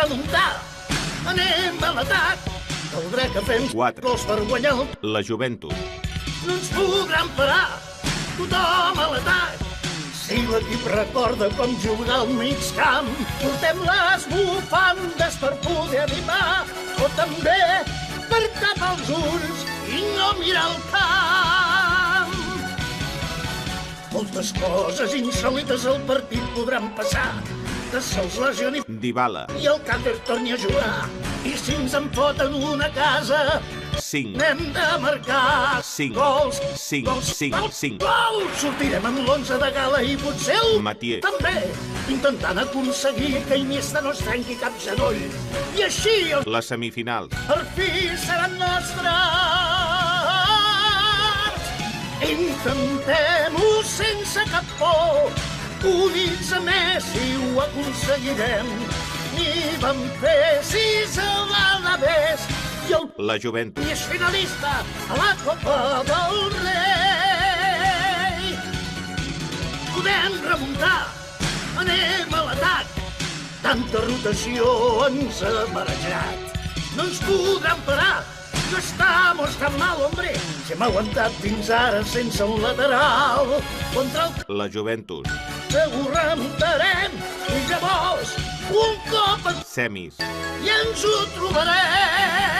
remuntar. Anem a l'atac. Caldrà que fem 4. gols per guanyar. La joventut. No ens podran parar. Tothom a l'atac. Si l'equip recorda com jugar al mig camp, portem les bufandes per poder animar, o també per tapar els ulls i no mirar el camp. Moltes coses insòlites al partit podran passar, que se'ls lesioni Dybala. i el cànter torni a jugar. I si ens en foten una casa, 5. n'hem de marcar 5. gols. 5. 5. 5. Gols! Sortirem amb l'11 de gala i potser el Mathieu. també, intentant aconseguir que Iniesta no es trenqui cap genoll. I així els Les semifinals. per fi seran nostres. Intentem-ho sense cap por. Units a Messi ho aconseguirem. Ni vam fer 6 a l'Alavés i el La joventut. i és finalista a la Copa del Rei. Podem remuntar, anem a l'atac. Tanta rotació ens ha marejat. No ens podran parar, no estamos tan mal, hombre. Si hem aguantat fins ara sense un lateral. Contra el La joventut. segur remuntarem i llavors un cop Semis. i ens ho trobarem.